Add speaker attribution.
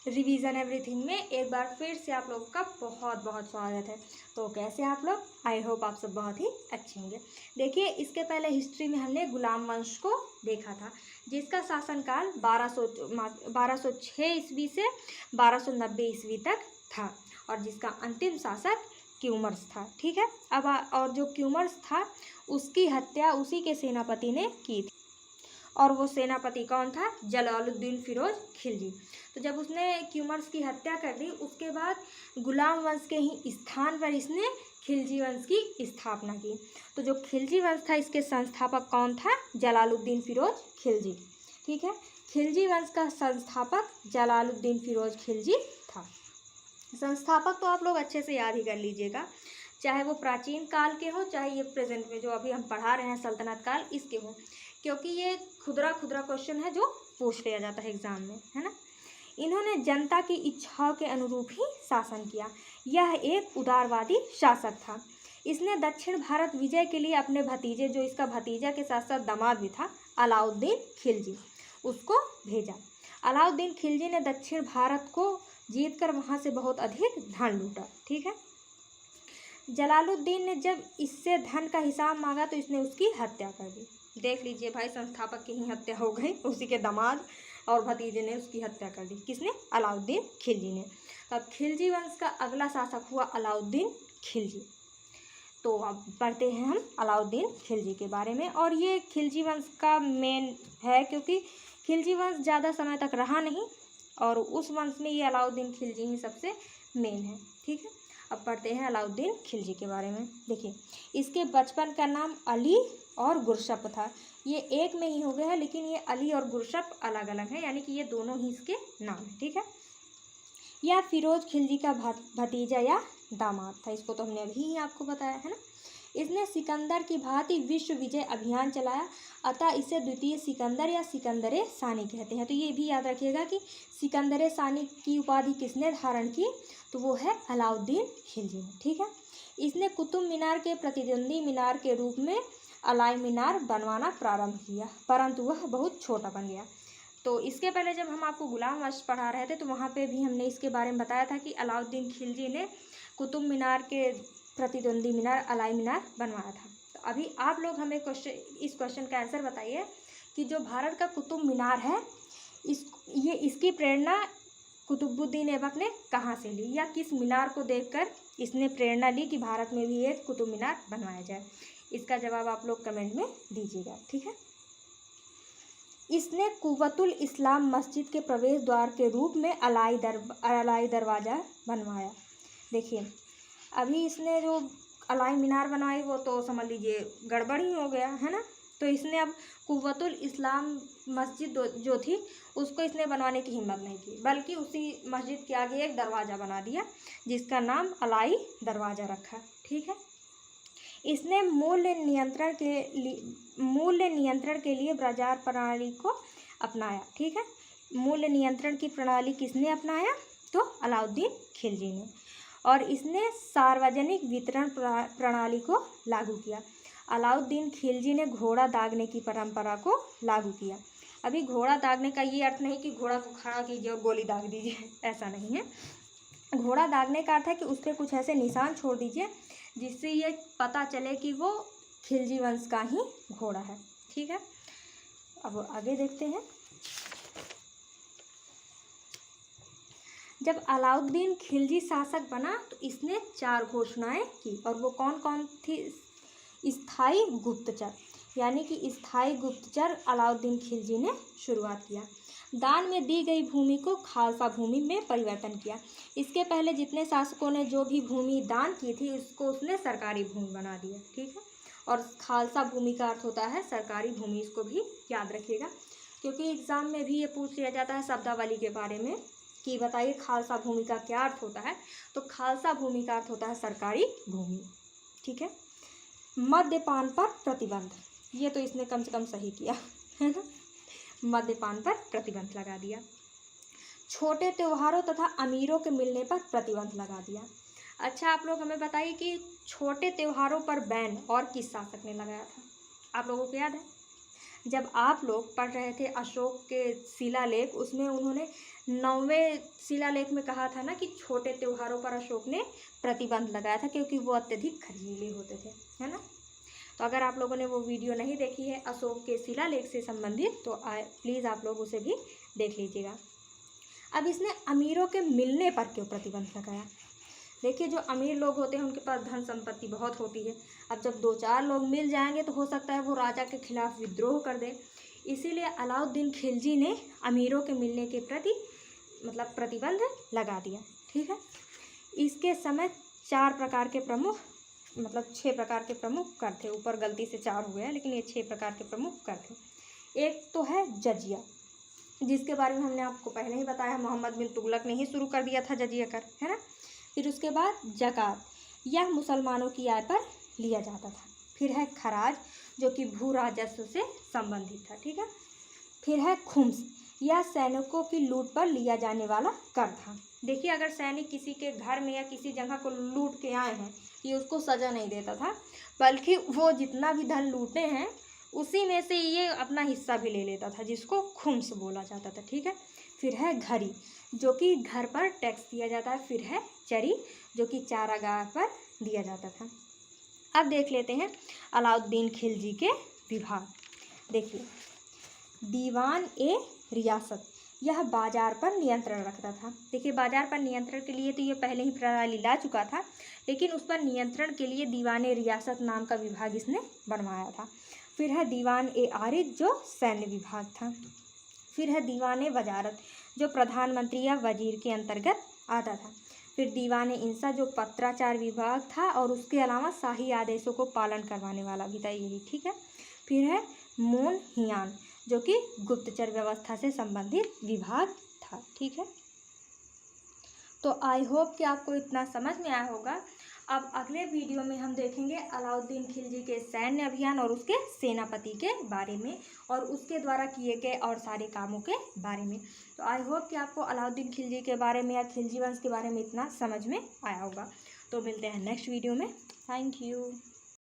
Speaker 1: Revision everything में एक बार फिर से आप लोगों का बहुत बहुत स्वागत है। तो कैसे आप लोग? आई होप आप सब बहुत ही अच्छे होंगे। देखिए, इसके पहले हिस्ट्री में हमने गुलाम वंश को देखा था, जिसका शासनकाल 1206 ईस्वी से 1290 ईस्वी तक था, और जिसका अंतिम शासक क्यूमर्स था। ठीक है। अब और जो क्यूमर्स था उसकी हत्या उसी के सेनापति ने की थी, और वो सेनापति कौन था? जलालुद्दीन फिरोज खिलजी। तो जब उसने क्यूमर्स की हत्या कर दी, उसके बाद गुलाम वंश के ही स्थान पर इसने खिलजी वंश की स्थापना की। तो जो खिलजी वंश था, इसके संस्थापक कौन था? जलालुद्दीन फिरोज खिलजी। ठीक है। खिलजी वंश का संस्थापक जलालुद्दीन फिरोज खिलजी था। संस्थापक तो आप लोग अच्छे से याद ही कर लीजिएगा, चाहे वो प्राचीन काल के हो, चाहे ये प्रेजेंट में जो अभी हम पढ़ा रहे हैं सल्तनत काल, इसके हो, क्योंकि ये खुदरा खुदरा क्वेश्चन है जो पूछ लिया जाता है एग्जाम में, है ना। इन्होंने जनता की इच्छाओं के अनुरूप ही शासन किया। यह एक उदारवादी शासक था। इसने दक्षिण भारत विजय के लिए अपने भतीजे, जो इसका भतीजा के साथ साथ दामाद भी था, अलाउद्दीन खिलजी, उसको भेजा। अलाउद्दीन खिलजी ने दक्षिण भारत को जीतकर वहाँ से बहुत अधिक धन लूटा। ठीक है। जलालुद्दीन ने जब इससे धन का हिसाब मांगा तो इसने उसकी हत्या कर दी। देख लीजिए भाई, संस्थापक की ही हत्या हो गई, उसी के दामाद और भतीजे ने उसकी हत्या कर दी। किसने? अलाउद्दीन खिलजी ने। तो अब खिलजी वंश का अगला शासक हुआ अलाउद्दीन खिलजी। तो अब पढ़ते हैं हम अलाउद्दीन खिलजी के बारे में, और ये खिलजी वंश का मेन है, क्योंकि खिलजी वंश ज़्यादा समय तक रहा नहीं, और उस वंश में ये अलाउद्दीन खिलजी ही सबसे मेन है। ठीक है। अब पढ़ते हैं अलाउद्दीन खिलजी के बारे में। देखिए, इसके बचपन का नाम अली और गुरशप था। ये एक में ही हो गया है, लेकिन ये अली और गुरशप अलग अलग है, यानी कि ये दोनों ही इसके नाम है। ठीक है। यह फिरोज खिलजी का भतीजा या दामाद था। इसको तो हमने अभी ही आपको बताया है ना। इसने सिकंदर की भांति विश्व विजय अभियान चलाया, अतः इसे द्वितीय सिकंदर या सिकंदरे सानी कहते हैं। तो ये भी याद रखिएगा कि सिकंदरे सानी की उपाधि किसने धारण की? तो वो है अलाउद्दीन खिलजी ने। ठीक है। इसने कुतुब मीनार के प्रतिद्वंदी मीनार के रूप में अलाई मीनार बनवाना प्रारंभ किया, परंतु वह बहुत छोटा बन गया। तो इसके पहले जब हम आपको गुलाम वंश पढ़ा रहे थे, तो वहाँ पे भी हमने इसके बारे में बताया था कि अलाउद्दीन खिलजी ने कुतुब मीनार के प्रतिद्वंदी मीनार अलाई मीनार बनवाया था। तो अभी आप लोग हमें इस क्वेश्चन का आंसर बताइए कि जो भारत का कुतुब मीनार है, इसकी प्रेरणा कुतुबुद्दीन ऐबक ने कहाँ से ली, या किस मीनार को देखकर इसने प्रेरणा ली कि भारत में भी एक कुतुब मीनार बनवाया जाए? इसका जवाब आप लोग कमेंट में दीजिएगा। ठीक है। इसने कुव्वतुल इस्लाम मस्जिद के प्रवेश द्वार के रूप में अलाई दरवाज़ा बनवाया। देखिए, अभी इसने जो अलाई मीनार बनवाई वो तो समझ लीजिए गड़बड़ ही हो गया है ना। तो इसने अब कुव्वतुल इस्लाम मस्जिद जो थी उसको इसने बनवाने की हिम्मत नहीं की, बल्कि उसी मस्जिद के आगे एक दरवाज़ा बना दिया, जिसका नाम अलाई दरवाज़ा रखा। ठीक है। इसने मूल्य नियंत्रण के लिए बाजार प्रणाली को अपनाया। ठीक है। मूल्य नियंत्रण की प्रणाली किसने अपनाया? तो अलाउद्दीन खिलजी ने। और इसने सार्वजनिक वितरण प्रणाली को लागू किया। अलाउद्दीन खिलजी ने घोड़ा दागने की परंपरा को लागू किया। अभी घोड़ा दागने का ये अर्थ नहीं कि घोड़ा को खड़ा कीजिए और गोली दाग दीजिए, ऐसा नहीं है। घोड़ा दागने का अर्थ है कि उस पर कुछ ऐसे निशान छोड़ दीजिए जिससे ये पता चले कि वो खिलजी वंश का ही घोड़ा है। ठीक है। अब आगे देखते हैं। जब अलाउद्दीन खिलजी शासक बना तो इसने 4 घोषणाएं की, और वो कौन कौन थी? स्थायी गुप्तचर, यानी कि स्थायी गुप्तचर अलाउद्दीन खिलजी ने शुरुआत किया। दान में दी गई भूमि को खालसा भूमि में परिवर्तन किया। इसके पहले जितने शासकों ने जो भी भूमि दान की थी उसको उसने सरकारी भूमि बना दिया। ठीक है। और खालसा भूमि का अर्थ होता है सरकारी भूमि, इसको भी याद रखिएगा, क्योंकि एग्जाम में भी ये पूछ लिया जाता है शब्दावली के बारे में कि बताइए खालसा भूमि का क्या अर्थ होता है। तो खालसा भूमि का अर्थ होता है सरकारी भूमि। ठीक है। मद्यपान पर प्रतिबंध, ये तो इसने कम से कम सही किया है ना। मद्यपान पर प्रतिबंध लगा दिया। छोटे त्योहारों तथा अमीरों के मिलने पर प्रतिबंध लगा दिया। अच्छा, आप लोग हमें बताइए कि छोटे त्योहारों पर बैन और किस शासक ने लगाया था? आप लोगों को याद है? जब आप लोग पढ़ रहे थे अशोक के शिलालेख, उसमें उन्होंने 9वें शिलालेख में कहा था ना कि छोटे त्योहारों पर अशोक ने प्रतिबंध लगाया था क्योंकि वो अत्यधिक खर्चीले होते थे, है ना। तो अगर आप लोगों ने वो वीडियो नहीं देखी है अशोक के शिलालेख से संबंधित तो प्लीज़ आप लोग उसे भी देख लीजिएगा। अब इसने अमीरों के मिलने पर क्यों प्रतिबंध लगाया? देखिए, जो अमीर लोग होते हैं उनके पास धन संपत्ति बहुत होती है। अब जब 2-4 लोग मिल जाएंगे तो हो सकता है वो राजा के खिलाफ विद्रोह कर दे। इसीलिए अलाउद्दीन खिलजी ने अमीरों के मिलने के प्रति मतलब प्रतिबंध लगा दिया। ठीक है। इसके समय 4 प्रकार के प्रमुख 6 प्रकार के प्रमुख कर थे। ऊपर गलती से 4 हो गया, लेकिन ये 6 प्रकार के प्रमुख कर थे। एक तो है जजिया, जिसके बारे में हमने आपको पहले ही बताया, मोहम्मद बिन तुगलक ने ही शुरू कर दिया था जजिया कर, है ना। फिर उसके बाद ज़कात, यह मुसलमानों की आय पर लिया जाता था। फिर है खराज, जो कि भू राजस्व से संबंधित था। ठीक है। फिर है खुम्स, यह सैनिकों की लूट पर लिया जाने वाला कर था। देखिए, अगर सैनिक किसी के घर में या किसी जगह को लूट के आए हैं, ये उसको सज़ा नहीं देता था, बल्कि वो जितना भी धन लूटे हैं उसी में से ये अपना हिस्सा भी ले लेता था, जिसको खुम्स बोला जाता था। ठीक है। फिर है घरी, जो कि घर पर टैक्स दिया जाता है। फिर है चरी, जो कि चारागाह पर दिया जाता था। अब देख लेते हैं अलाउद्दीन खिलजी के विभाग। देखिए, दीवान ए रियासत, यह बाजार पर नियंत्रण रखता था। देखिए, बाजार पर नियंत्रण के लिए तो ये पहले ही प्रणाली ला चुका था, लेकिन उस पर नियंत्रण के लिए दीवान ए रियासत नाम का विभाग इसने बनवाया था। फिर है दीवान ए आरिद, जो सैन्य विभाग था। फिर है दीवान ए वजारत, जो प्रधानमंत्री या वजीर के अंतर्गत आता था। फिर दीवान ए इंसा, जो पत्राचार विभाग था और उसके अलावा शाही आदेशों को पालन करवाने वाला भी था यही। ठीक है। फिर है मोन हियान, जो कि गुप्तचर व्यवस्था से संबंधित विभाग था। ठीक है। तो आई होप कि आपको इतना समझ में आया होगा। अब अगले वीडियो में हम देखेंगे अलाउद्दीन खिलजी के सैन्य अभियान और उसके सेनापति के बारे में और उसके द्वारा किए गए और सारे कामों के बारे में। तो आई होप कि आपको अलाउद्दीन खिलजी के बारे में या खिलजी वंश के बारे में इतना समझ में आया होगा। तो मिलते हैं नेक्स्ट वीडियो में। Thank you.